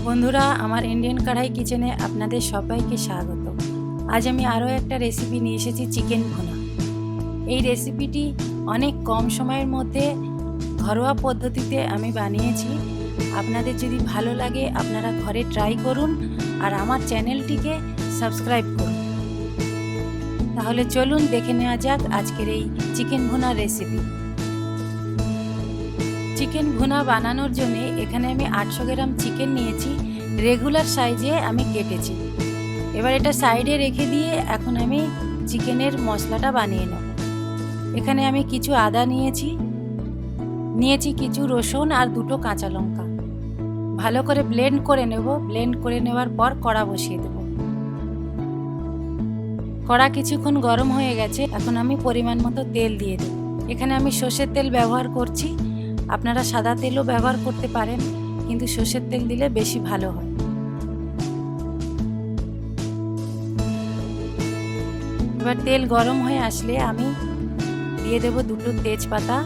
বন্ধুরা, আমার ইন্ডিয়ান কড়াই কিচেনে আপনাদের সবাইকে স্বাগত। আজ আমি আরও একটা রেসিপি নিয়ে এসেছি, চিকেন ভুনা। এই রেসিপিটি অনেক কম সময়ের মধ্যে ঘরোয়া পদ্ধতিতে আমি বানিয়েছি। আপনাদের যদি ভালো লাগে আপনারা ঘরে ট্রাই করুন আর আমার চ্যানেলটিকে সাবস্ক্রাইব করুন। তাহলে চলুন দেখে নেওয়া যাক আজকের এই চিকেন ভুনা রেসিপি। চিকেন ভুনা বানানোর জন্য এখানে আমি 800 গ্রাম চিকেন নিয়েছি, রেগুলার সাইজে আমি কেটেছি। এবার এটা সাইডে রেখে দিয়ে এখন আমি চিকেনের মশলাটা বানিয়ে নেব। এখানে আমি কিছু আদা নিয়েছি কিছু রসুন আর 2টো কাঁচা লঙ্কা। ভালো করে ব্লেন্ড করে নেব। ব্লেন্ড করে নেওয়ার পর কড়া বসিয়ে দেব। কড়া কিছুক্ষণ গরম হয়ে গেছে, এখন আমি পরিমাণ মতো তেল দিয়ে দেব। এখানে আমি সর্ষের তেল ব্যবহার করছি, আপনারা সাদা তেলও ব্যবহার করতে পারেন, কিন্তু সর্ষের তেল দিলে বেশি ভালো হয়। এবার তেল গরম হয়ে আসলে আমি দিয়ে দেব 2টো তেজপাতা।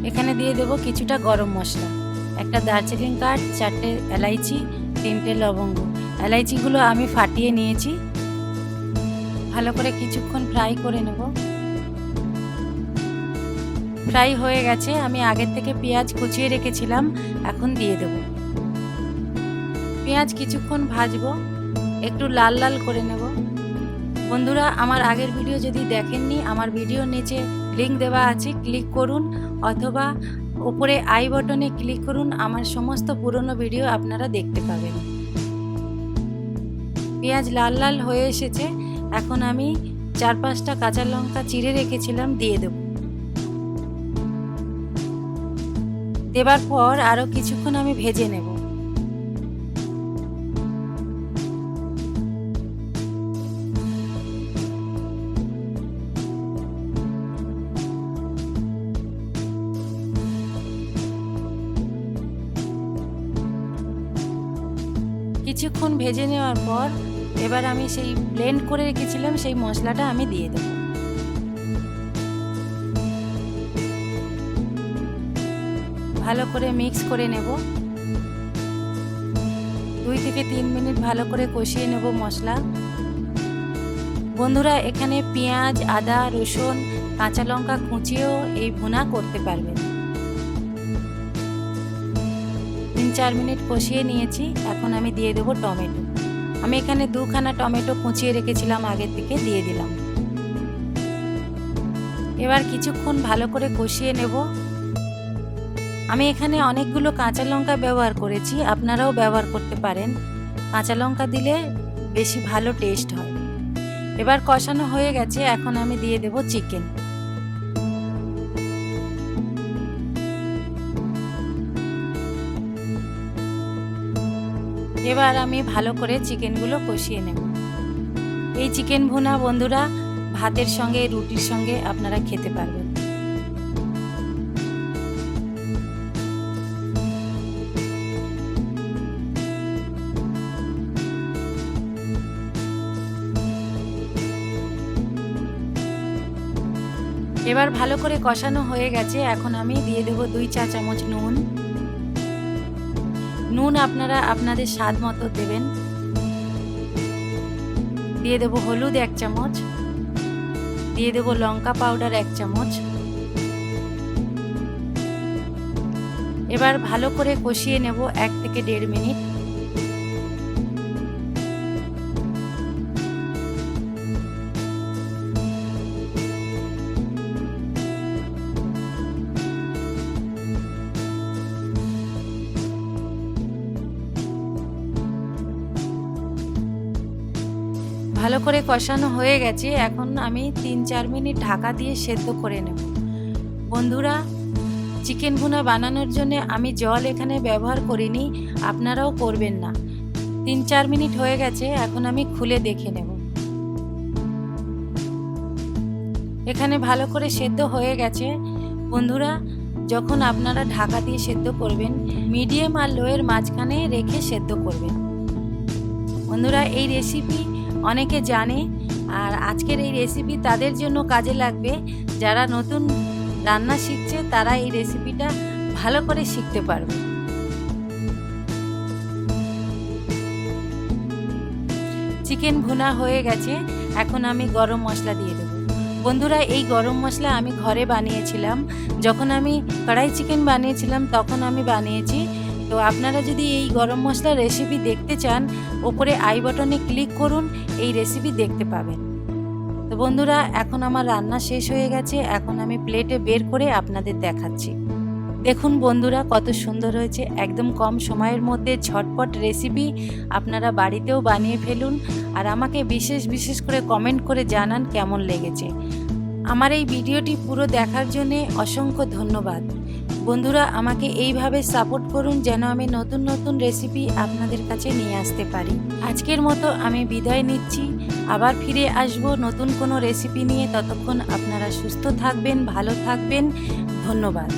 এখানে দিয়ে দেব কিছুটা গরম মশলা, একটা দারচিনি কাঠ, 4টে এলাইচি, 3টে লবঙ্গ। এলাইচিগুলো আমি ফাটিয়ে নিয়েছি। ভালো করে কিছুক্ষণ ফ্রাই করে নেব। ফ্রাই হয়ে গেছে, আমি আগের থেকে পেঁয়াজ কুচিয়ে রেখেছিলাম, এখন দিয়ে দেব। পেঁয়াজ কিছুক্ষণ ভাজবো, একটু লাল লাল করে নেব। বন্ধুরা, আমার আগের ভিডিও যদি দেখেননি, আমার ভিডিও নিচে লিংক দেওয়া আছে, ক্লিক করুন, অথবা উপরে আই বাটনে ক্লিক করুন, আমার সমস্ত পুরনো ভিডিও আপনারা দেখতে পাবেন। পেঁয়াজ লাল লাল হয়ে এসেছে, এখন আমি 4-5টা কাঁচা লঙ্কা চিড়ে রেখেছিলাম দিয়ে দেব। দেবার পর আরও কিছুক্ষণ আমি ভেজে নেব। কিছুক্ষণ ভেজে নেওয়ার পর এবার আমি সেই ব্লেন্ড করে রেখেছিলাম সেই মশলাটা আমি দিয়ে দেব। ভালো করে মিক্স করে নেব। 2 থেকে 3 মিনিট ভালো করে কষিয়ে নেব মশলা। বন্ধুরা, এখানে পেঁয়াজ, আদা, রসুন, কাঁচা লঙ্কা কুচিয়েও এই ভুনা করতে পারবেন। 3-4 মিনিট কষিয়ে নিয়েছি, এখন আমি দিয়ে দেব টমেটো। আমি এখানে 2খানা টমেটো কুচিয়ে রেখেছিলাম আগের থেকে, দিয়ে দিলাম। এবার কিছুক্ষণ ভালো করে কষিয়ে নেব। আমি এখানে অনেকগুলো কাঁচা লঙ্কা ব্যবহার করেছি, আপনারাও ব্যবহার করতে পারেন। কাঁচা লঙ্কা দিলে বেশি ভালো টেস্ট হয়। এবার কষানো হয়ে গেছে, এখন আমি দিয়ে দেব চিকেন। এবার আমি ভালো করে চিকেনগুলো কষিয়ে নেব। এই চিকেন ভুনা বন্ধুরা ভাতের সঙ্গে, রুটির সঙ্গে আপনারা খেতে পারবেন। এবার ভালো করে কষানো হয়ে গেছে, এখন আমি দিয়ে দেব 2 চা চামচ নুন। নুন আপনারা আপনাদের স্বাদ মতো দেবেন। দিয়ে দেব হলুদ 1 চামচ, দিয়ে দেব লঙ্কা পাউডার 1 চামচ। এবার ভালো করে কষিয়ে নেব 1 থেকে 1.5 মিনিট। ভালো করে কষানো হয়ে গেছে, এখন আমি 3-4 মিনিট ঢাকা দিয়ে সেদ্ধ করে নেব। বন্ধুরা, চিকেন ভুনা বানানোর জন্য আমি জল এখানে ব্যবহার করিনি, আপনারাও করবেন না। 3-4 মিনিট হয়ে গেছে, এখন আমি খুলে দেখে নেব। এখানে ভালো করে সেদ্ধ হয়ে গেছে। বন্ধুরা, যখন আপনারা ঢাকা দিয়ে সেদ্ধ করবেন, মিডিয়াম আর লোয়ের মাঝখানে রেখে সেদ্ধ করবেন। বন্ধুরা, এই রেসিপি অনেকে জানে, আর আজকের এই রেসিপি তাদের জন্য কাজে লাগবে যারা নতুন রান্না শিখছে, তারা এই রেসিপিটা ভালো করে শিখতে পারবে। চিকেন ভুনা হয়ে গেছে, এখন আমি গরম মশলা দিয়ে দেবো। বন্ধুরা, এই গরম মশলা আমি ঘরে বানিয়েছিলাম। যখন আমি কড়াই চিকেন বানিয়েছিলাম তখন আমি বানিয়েছি। তো আপনারা যদি এই গরম মশলার রেসিপি দেখতে চান, ওপরে আই বাটনে ক্লিক করুন, এই রেসিপি দেখতে পাবেন। তো বন্ধুরা, এখন আমার রান্না শেষ হয়ে গেছে, এখন আমি প্লেটে বের করে আপনাদের দেখাচ্ছি। দেখুন বন্ধুরা, কত সুন্দর হয়েছে। একদম কম সময়ের মধ্যে ঝটপট রেসিপি, আপনারা বাড়িতেও বানিয়ে ফেলুন। আর আমাকে বিশেষ করে কমেন্ট করে জানান কেমন লেগেছে। আমার এই ভিডিওটি পুরো দেখার জন্যে অসংখ্য ধন্যবাদ। বন্ধুরা, আমাকে এইভাবে সাপোর্ট করুন যেন আমি নতুন নতুন রেসিপি আপনাদের কাছে নিয়ে আসতে পারি। আজকের মতো আমি বিদায় নিচ্ছি, আবার ফিরে আসব নতুন কোনো রেসিপি নিয়ে। ততক্ষণ আপনারা সুস্থ থাকবেন, ভালো থাকবেন। ধন্যবাদ।